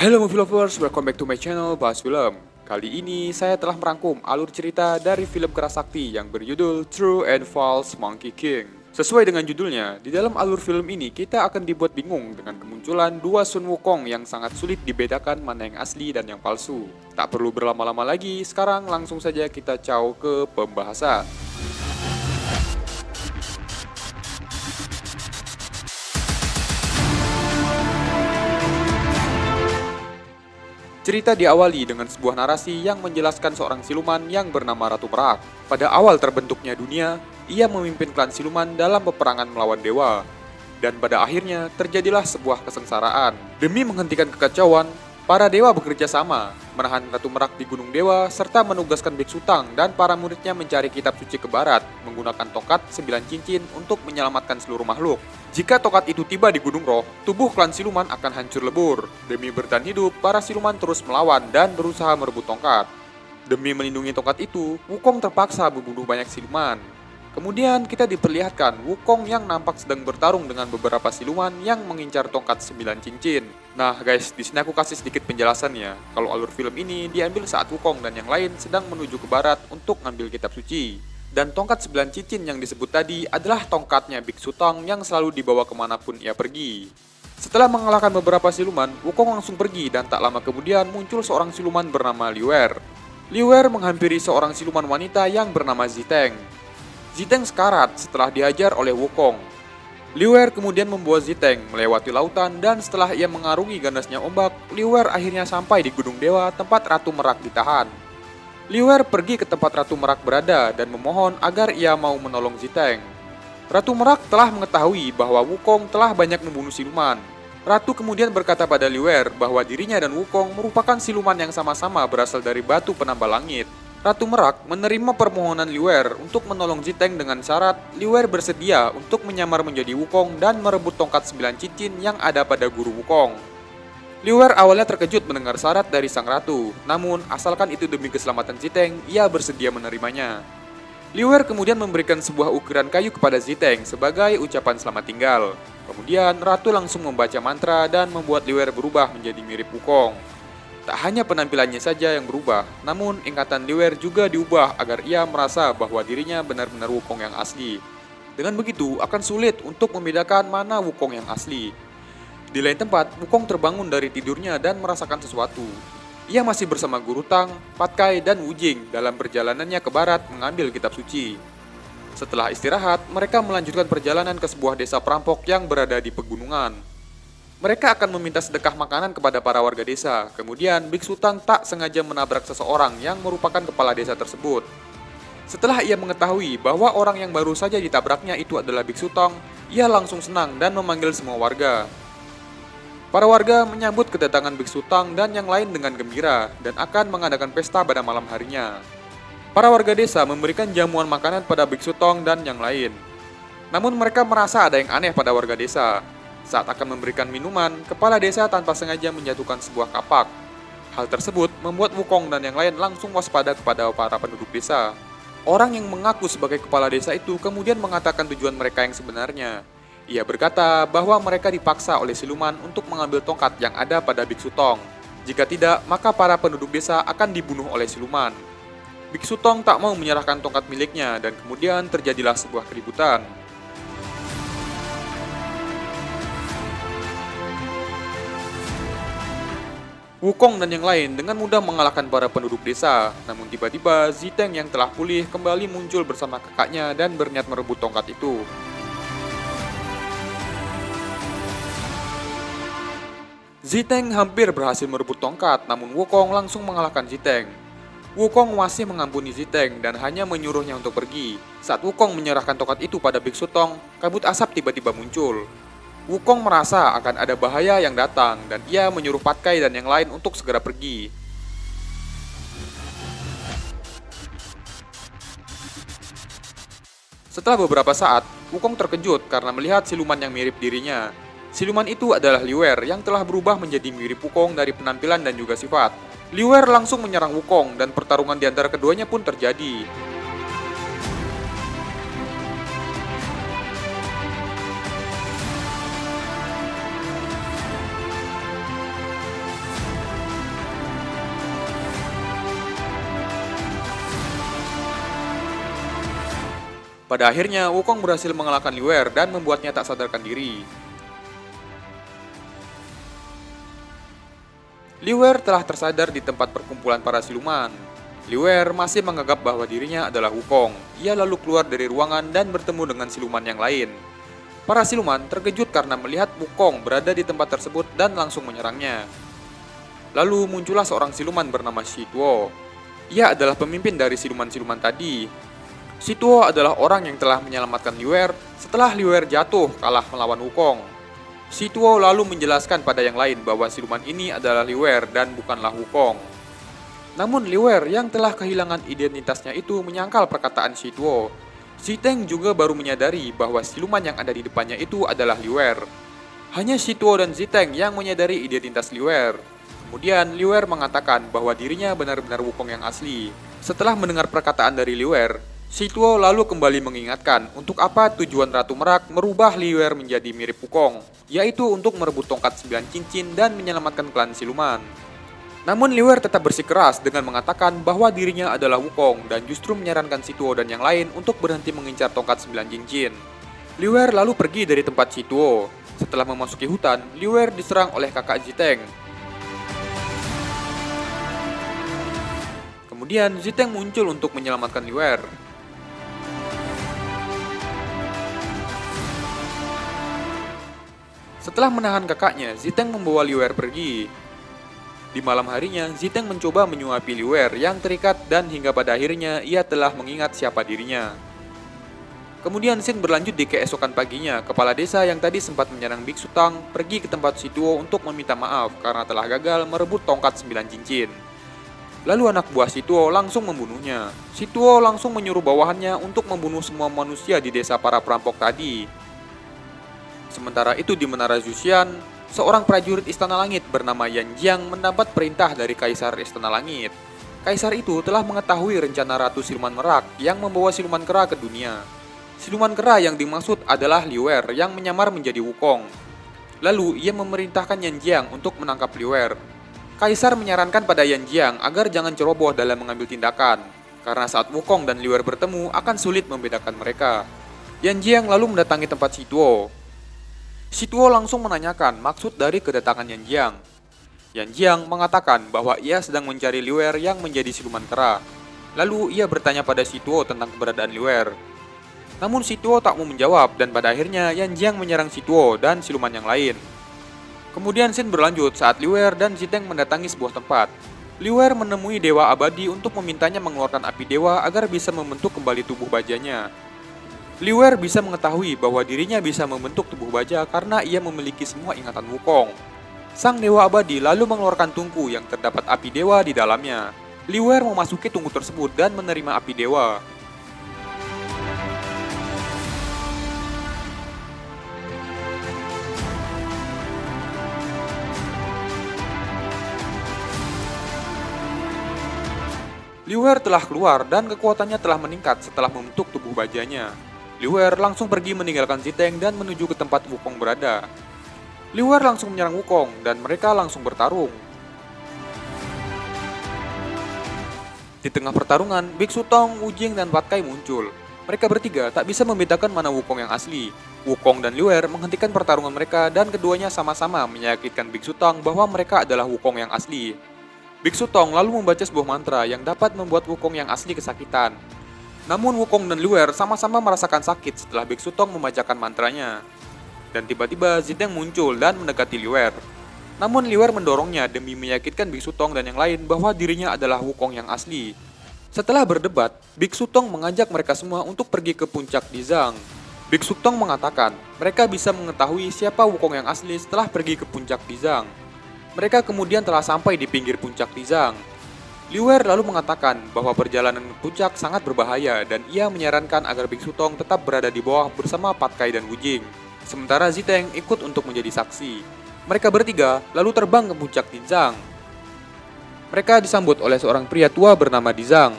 Halo movie lovers, welcome back to my channel Bahas Film. Kali ini saya telah merangkum alur cerita dari film Kerasakti yang berjudul True and False Monkey King. Sesuai dengan judulnya, di dalam alur film ini kita akan dibuat bingung dengan kemunculan dua Sun Wukong yang sangat sulit dibedakan mana yang asli dan yang palsu. Tak perlu berlama-lama lagi, sekarang langsung saja kita caw ke pembahasan. Cerita diawali dengan sebuah narasi yang menjelaskan seorang siluman yang bernama Ratu Merak. Pada awal terbentuknya dunia, ia memimpin klan siluman dalam peperangan melawan dewa. Dan pada akhirnya terjadilah sebuah kesengsaraan. Demi menghentikan kekacauan, para dewa bekerja sama, menahan Ratu Merak di Gunung Dewa, serta menugaskan Biksu Tang dan para muridnya mencari kitab suci ke barat, menggunakan tongkat 9 cincin untuk menyelamatkan seluruh makhluk. Jika tongkat itu tiba di Gunung Roh, tubuh klan siluman akan hancur lebur. Demi bertahan hidup, para siluman terus melawan dan berusaha merebut tongkat. Demi melindungi tongkat itu, Wukong terpaksa membunuh banyak siluman. Kemudian kita diperlihatkan Wukong yang nampak sedang bertarung dengan beberapa siluman yang mengincar tongkat 9 cincin. Nah guys, di sini aku kasih sedikit penjelasannya. Kalau alur film ini diambil saat Wukong dan yang lain sedang menuju ke barat untuk ngambil kitab suci. Dan tongkat 9 cincin yang disebut tadi adalah tongkatnya Biksu Tang yang selalu dibawa kemanapun ia pergi. Setelah mengalahkan beberapa siluman, Wukong langsung pergi dan tak lama kemudian muncul seorang siluman bernama Liu Er. Liu Er menghampiri seorang siluman wanita yang bernama Ziteng. Ziteng sekarat setelah dihajar oleh Wukong. Liu Er kemudian membawa Ziteng melewati lautan dan setelah ia mengarungi ganasnya ombak, Liu Er akhirnya sampai di Gunung Dewa tempat Ratu Merak ditahan. Liu Er pergi ke tempat Ratu Merak berada dan memohon agar ia mau menolong Ziteng. Ratu Merak telah mengetahui bahwa Wukong telah banyak membunuh siluman. Ratu kemudian berkata pada Liu Er bahwa dirinya dan Wukong merupakan siluman yang sama-sama berasal dari batu penambah langit. Ratu Merak menerima permohonan Liu Er untuk menolong Ziteng dengan syarat Liu Er bersedia untuk menyamar menjadi Wukong dan merebut tongkat 9 cincin yang ada pada guru Wukong. Liu Er awalnya terkejut mendengar syarat dari sang ratu, namun asalkan itu demi keselamatan Ziteng, ia bersedia menerimanya. Liu Er kemudian memberikan sebuah ukiran kayu kepada Ziteng sebagai ucapan selamat tinggal. Kemudian ratu langsung membaca mantra dan membuat Liu Er berubah menjadi mirip Wukong. Tak hanya penampilannya saja yang berubah, namun ingatan Liu Er juga diubah agar ia merasa bahwa dirinya benar-benar Wukong yang asli. Dengan begitu, akan sulit untuk membedakan mana Wukong yang asli. Di lain tempat, Wukong terbangun dari tidurnya dan merasakan sesuatu. Ia masih bersama Guru Tang, Patkai, dan Wujing dalam perjalanannya ke barat mengambil kitab suci. Setelah istirahat, mereka melanjutkan perjalanan ke sebuah desa perampok yang berada di pegunungan. Mereka akan meminta sedekah makanan kepada para warga desa. Kemudian, Biksu Tang tak sengaja menabrak seseorang yang merupakan kepala desa tersebut. Setelah ia mengetahui bahwa orang yang baru saja ditabraknya itu adalah Biksu Tang, ia langsung senang dan memanggil semua warga. Para warga menyambut kedatangan Biksu Tang dan yang lain dengan gembira dan akan mengadakan pesta pada malam harinya. Para warga desa memberikan jamuan makanan pada Biksu Tang dan yang lain. Namun mereka merasa ada yang aneh pada warga desa. Saat akan memberikan minuman, kepala desa tanpa sengaja menjatuhkan sebuah kapak. Hal tersebut membuat Wukong dan yang lain langsung waspada kepada para penduduk desa. Orang yang mengaku sebagai kepala desa itu kemudian mengatakan tujuan mereka yang sebenarnya. Ia berkata bahwa mereka dipaksa oleh siluman untuk mengambil tongkat yang ada pada Biksu Tong. Jika tidak, maka para penduduk desa akan dibunuh oleh siluman. Biksu Tong tak mau menyerahkan tongkat miliknya dan kemudian terjadilah sebuah keributan. Wukong dan yang lain dengan mudah mengalahkan para penduduk desa. Namun tiba-tiba Ziteng yang telah pulih kembali muncul bersama kakaknya dan berniat merebut tongkat itu. Ziteng hampir berhasil merebut tongkat, namun Wukong langsung mengalahkan Ziteng. Wukong masih mengampuni Ziteng dan hanya menyuruhnya untuk pergi. Saat Wukong menyerahkan tongkat itu pada Biksu Tong, kabut asap tiba-tiba muncul. Wukong merasa akan ada bahaya yang datang dan ia menyuruh Patkai dan yang lain untuk segera pergi. Setelah beberapa saat, Wukong terkejut karena melihat siluman yang mirip dirinya. Siluman itu adalah Liu Er yang telah berubah menjadi mirip Wukong dari penampilan dan juga sifat. Liu Er langsung menyerang Wukong dan pertarungan di antara keduanya pun terjadi. Pada akhirnya, Wukong berhasil mengalahkan Liu Er dan membuatnya tak sadarkan diri. Liu Er telah tersadar di tempat perkumpulan para siluman. Liu Er masih menganggap bahwa dirinya adalah Wukong. Ia lalu keluar dari ruangan dan bertemu dengan siluman yang lain. Para siluman terkejut karena melihat Wukong berada di tempat tersebut dan langsung menyerangnya. Lalu muncullah seorang siluman bernama Shi Tuo. Ia adalah pemimpin dari siluman-siluman tadi. Shi Tuo adalah orang yang telah menyelamatkan Liu Er setelah Liu Er jatuh kalah melawan Wukong. Shi Tuo lalu menjelaskan pada yang lain bahwa siluman ini adalah Liu Er dan bukanlah Wukong. Namun Liu Er yang telah kehilangan identitasnya itu menyangkal perkataan Shi Tuo. Ziteng juga baru menyadari bahwa siluman yang ada di depannya itu adalah Liu Er. Hanya Shi Tuo dan Ziteng yang menyadari identitas Liu Er. Kemudian Liu Er mengatakan bahwa dirinya benar-benar Wukong yang asli. Setelah mendengar perkataan dari Liu Er, Shi Tuo lalu kembali mengingatkan untuk apa tujuan Ratu Merak merubah Liu Er menjadi mirip Wukong, yaitu untuk merebut tongkat 9 cincin dan menyelamatkan klan siluman. Namun Liu Er tetap bersikeras dengan mengatakan bahwa dirinya adalah Wukong dan justru menyarankan Shi Tuo dan yang lain untuk berhenti mengincar tongkat 9 cincin. Liu Er lalu pergi dari tempat Shi Tuo. Setelah memasuki hutan, Liu Er diserang oleh kakak Ziteng. Kemudian Ziteng muncul untuk menyelamatkan Liu Er. Setelah menahan kakaknya, Ziteng membawa Liu Er pergi. Di malam harinya, Ziteng mencoba menyuapi Liu Er yang terikat dan hingga pada akhirnya ia telah mengingat siapa dirinya. Kemudian scene berlanjut di keesokan paginya, kepala desa yang tadi sempat menyerang Biksu Tang pergi ke tempat Shi Tuo untuk meminta maaf karena telah gagal merebut tongkat 9 cincin. Lalu anak buah Shi Tuo langsung membunuhnya. Shi Tuo langsung menyuruh bawahannya untuk membunuh semua manusia di desa para perampok tadi. Sementara itu di Menara Zuxian, seorang prajurit Istana Langit bernama Yan Jiang mendapat perintah dari Kaisar Istana Langit. Kaisar itu telah mengetahui rencana Ratu Siluman Merak yang membawa siluman kera ke dunia. Siluman kera yang dimaksud adalah Liu Er yang menyamar menjadi Wukong. Lalu ia memerintahkan Yan Jiang untuk menangkap Liu Er. Kaisar menyarankan pada Yan Jiang agar jangan ceroboh dalam mengambil tindakan, karena saat Wukong dan Liu Er bertemu akan sulit membedakan mereka. Yan Jiang lalu mendatangi tempat Shi Tuo. Shi Tuo langsung menanyakan maksud dari kedatangan Yan Jiang. Yan Jiang mengatakan bahwa ia sedang mencari Liu Er yang menjadi siluman kera. Lalu ia bertanya pada Shi Tuo tentang keberadaan Liu Er. Namun Shi Tuo tak mau menjawab dan pada akhirnya Yan Jiang menyerang Shi Tuo dan siluman yang lain. Kemudian scene berlanjut saat Liu Er dan Ziteng mendatangi sebuah tempat. Liu Er menemui Dewa Abadi untuk memintanya mengeluarkan api dewa agar bisa membentuk kembali tubuh bajanya. Liu Er bisa mengetahui bahwa dirinya bisa membentuk tubuh baja karena ia memiliki semua ingatan Wukong. Sang Dewa Abadi lalu mengeluarkan tungku yang terdapat api dewa di dalamnya. Liu Er memasuki tungku tersebut dan menerima api dewa. Liu Er telah keluar dan kekuatannya telah meningkat setelah membentuk tubuh bajanya. Liu Er langsung pergi meninggalkan Ziteng dan menuju ke tempat Wukong berada. Liu Er langsung menyerang Wukong dan mereka langsung bertarung. Di tengah pertarungan, Biksu Tong, Wu Jing, dan Pat Kai muncul. Mereka bertiga tak bisa membedakan mana Wukong yang asli. Wukong dan Liu Er menghentikan pertarungan mereka dan keduanya sama-sama meyakinkan Biksu Tong bahwa mereka adalah Wukong yang asli. Biksu Tong lalu membaca sebuah mantra yang dapat membuat Wukong yang asli kesakitan. Namun Wukong dan Liu Er sama-sama merasakan sakit setelah Biksu Tong membacakan mantranya. Dan tiba-tiba Ziteng muncul dan mendekati Liu Er. Namun Liu Er mendorongnya demi meyakinkan Biksu Tong dan yang lain bahwa dirinya adalah Wukong yang asli. Setelah berdebat, Biksu Tong mengajak mereka semua untuk pergi ke puncak Dizang. Biksu Tong mengatakan mereka bisa mengetahui siapa Wukong yang asli setelah pergi ke puncak Dizang. Mereka kemudian telah sampai di pinggir puncak Dizang. Liu Er lalu mengatakan bahwa perjalanan ke puncak sangat berbahaya dan ia menyarankan agar Biksu Tong tetap berada di bawah bersama Pat Kai dan Wu Jing. Sementara Ziteng ikut untuk menjadi saksi. Mereka bertiga lalu terbang ke puncak Dizang. Mereka disambut oleh seorang pria tua bernama Dizang.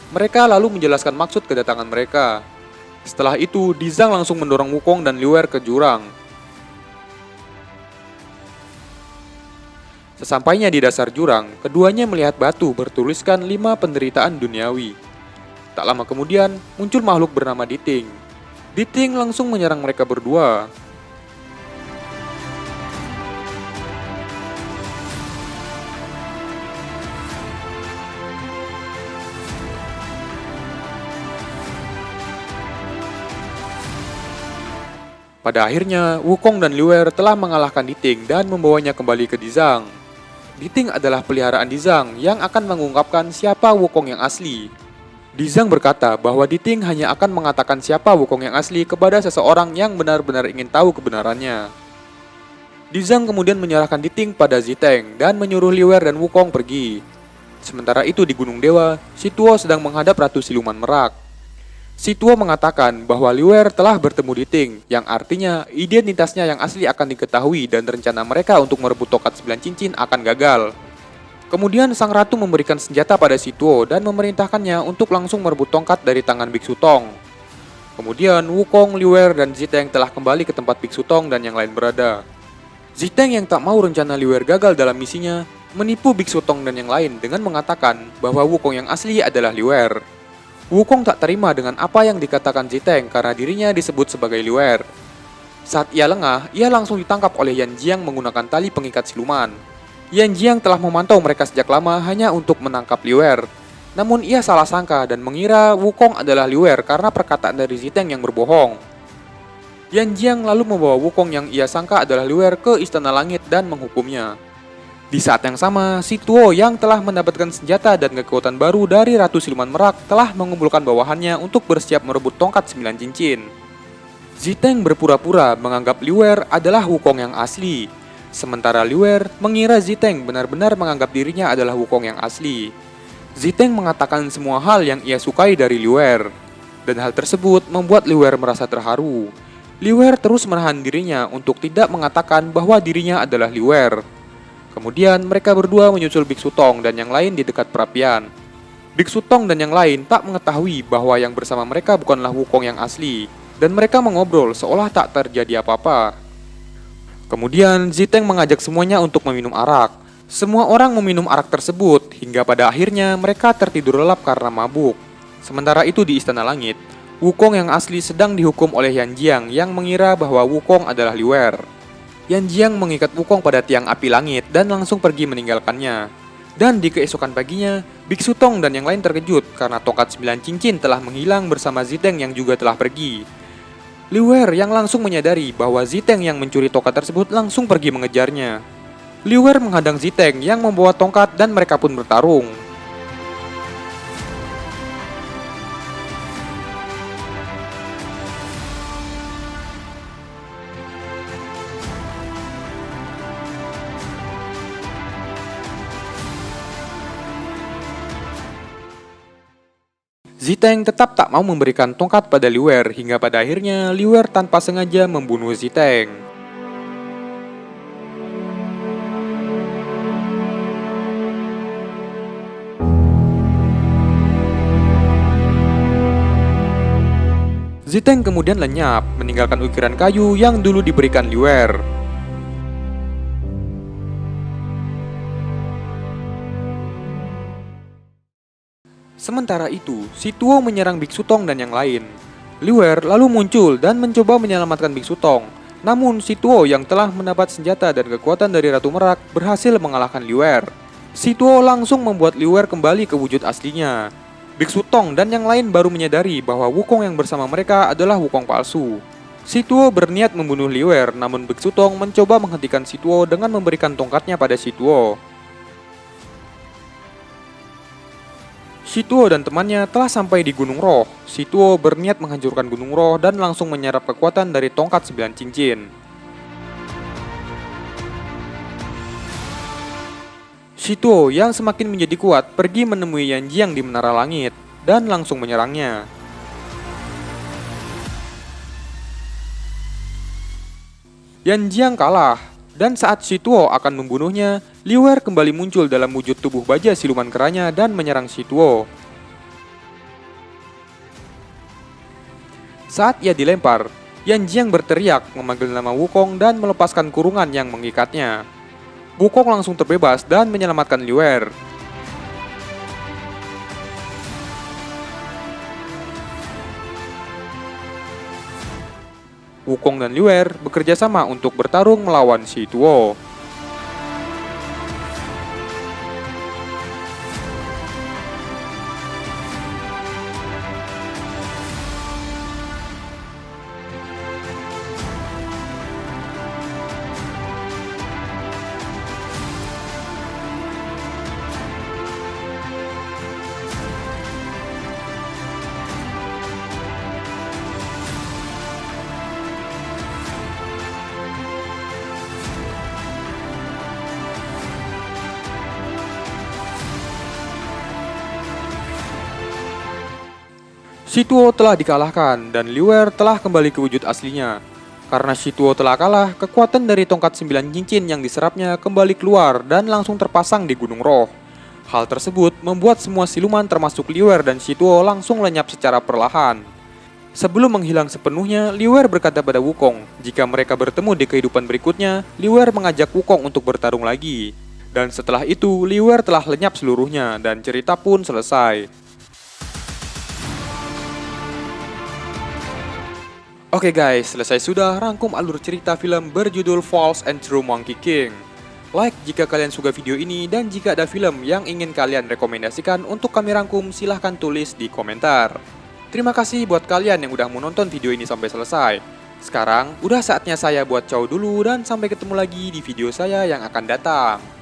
Mereka lalu menjelaskan maksud kedatangan mereka. Setelah itu, Dizang langsung mendorong Wukong dan Liu Er ke jurang. Sesampainya di dasar jurang, keduanya melihat batu bertuliskan 5 penderitaan duniawi. Tak lama kemudian, muncul makhluk bernama Diting. Diting langsung menyerang mereka berdua. Pada akhirnya, Wukong dan Liuer telah mengalahkan Diting dan membawanya kembali ke Dizang. Diting adalah peliharaan Dizang yang akan mengungkapkan siapa Wukong yang asli. Dizang berkata bahwa Diting hanya akan mengatakan siapa Wukong yang asli kepada seseorang yang benar-benar ingin tahu kebenarannya. Dizang kemudian menyerahkan Diting pada Ziteng dan menyuruh Liuer dan Wukong pergi. Sementara itu di Gunung Dewa, Si Tuo sedang menghadap Ratu Siluman Merak. Si Tuo mengatakan bahwa Liuer telah bertemu Diting, yang artinya identitasnya yang asli akan diketahui dan rencana mereka untuk merebut tongkat 9 cincin akan gagal. Kemudian sang ratu memberikan senjata pada Si Tuo dan memerintahkannya untuk langsung merebut tongkat dari tangan Biksu Tong. Kemudian Wukong, Liuer, dan Ziteng telah kembali ke tempat Biksu Tong dan yang lain berada. Ziteng yang tak mau rencana Liuer gagal dalam misinya, menipu Biksu Tong dan yang lain dengan mengatakan bahwa Wukong yang asli adalah Liuer. Wukong tak terima dengan apa yang dikatakan Ziteng karena dirinya disebut sebagai Liuer. Saat ia lengah, ia langsung ditangkap oleh Yan Jiang menggunakan tali pengikat siluman. Yan Jiang telah memantau mereka sejak lama hanya untuk menangkap Liuer. Namun ia salah sangka dan mengira Wukong adalah Liuer karena perkataan dari Ziteng yang berbohong. Yan Jiang lalu membawa Wukong yang ia sangka adalah Liuer ke Istana Langit dan menghukumnya. Di saat yang sama, Si Tuo yang telah mendapatkan senjata dan kekuatan baru dari Ratu Siluman Merak telah mengumpulkan bawahannya untuk bersiap merebut tongkat 9 cincin. Ziteng berpura-pura menganggap Liuer adalah Wukong yang asli, sementara Liuer mengira Ziteng benar-benar menganggap dirinya adalah Wukong yang asli. Ziteng mengatakan semua hal yang ia sukai dari Liuer, dan hal tersebut membuat Liuer merasa terharu. Liuer terus menahan dirinya untuk tidak mengatakan bahwa dirinya adalah Liuer. Kemudian mereka berdua menyusul Biksu Tong dan yang lain di dekat perapian. Biksu Tong dan yang lain tak mengetahui bahwa yang bersama mereka bukanlah Wukong yang asli, dan mereka mengobrol seolah tak terjadi apa-apa. Kemudian Ziteng mengajak semuanya untuk meminum arak. Semua orang meminum arak tersebut hingga pada akhirnya mereka tertidur lelap karena mabuk. Sementara itu di Istana Langit, Wukong yang asli sedang dihukum oleh Yan Jiang yang mengira bahwa Wukong adalah Liuer. Yan Jiang mengikat Wukong pada tiang api langit dan langsung pergi meninggalkannya. Dan di keesokan paginya, Biksu Tong dan yang lain terkejut karena tongkat 9 cincin telah menghilang bersama Ziteng yang juga telah pergi. Liuer yang langsung menyadari bahwa Ziteng yang mencuri tongkat tersebut langsung pergi mengejarnya. Liuer menghadang Ziteng yang membawa tongkat dan mereka pun bertarung. Ziteng tetap tak mau memberikan tongkat pada Liuer hingga pada akhirnya Liuer tanpa sengaja membunuh Ziteng. Ziteng kemudian lenyap, meninggalkan ukiran kayu yang dulu diberikan Liuer. Sementara itu, Si Tuo menyerang Biksu Tong dan yang lain. Liuer lalu muncul dan mencoba menyelamatkan Biksu Tong. Namun Si Tuo yang telah mendapat senjata dan kekuatan dari Ratu Merak berhasil mengalahkan Liuer. Si Tuo langsung membuat Liuer kembali ke wujud aslinya. Biksu Tong dan yang lain baru menyadari bahwa Wukong yang bersama mereka adalah Wukong palsu. Si Tuo berniat membunuh Liuer, namun Biksu Tong mencoba menghentikan Si Tuo dengan memberikan tongkatnya pada Si Tuo. Si Tuo dan temannya telah sampai di Gunung Roh. Si Tuo berniat menghancurkan Gunung Roh dan langsung menyerap kekuatan dari tongkat 9 cincin. Si Tuo yang semakin menjadi kuat pergi menemui Yan Jiang di Menara Langit dan langsung menyerangnya. Yan Jiang kalah, dan saat Si Tuo akan membunuhnya, Liuer kembali muncul dalam wujud tubuh baja siluman keranya dan menyerang Si Tuo. Saat ia dilempar, Yan Jiang berteriak memanggil nama Wukong dan melepaskan kurungan yang mengikatnya. Wukong langsung terbebas dan menyelamatkan Liuer. Wukong dan Liuer bekerja sama untuk bertarung melawan Shi Tuo. Shi Tuo telah dikalahkan dan Liuer telah kembali ke wujud aslinya. Karena Shi Tuo telah kalah, kekuatan dari tongkat 9 cincin yang diserapnya kembali keluar dan langsung terpasang di Gunung Roh. Hal tersebut membuat semua siluman termasuk Liuer dan Shi Tuo langsung lenyap secara perlahan. Sebelum menghilang sepenuhnya, Liuer berkata pada Wukong, jika mereka bertemu di kehidupan berikutnya, Liuer mengajak Wukong untuk bertarung lagi. Dan setelah itu, Liuer telah lenyap seluruhnya dan cerita pun selesai. Oke guys, selesai sudah rangkum alur cerita film berjudul False and True Monkey King. Like jika kalian suka video ini dan jika ada film yang ingin kalian rekomendasikan untuk kami rangkum silahkan tulis di komentar. Terima kasih buat kalian yang udah menonton video ini sampai selesai. Sekarang udah saatnya saya buat ciao dulu dan sampai ketemu lagi di video saya yang akan datang.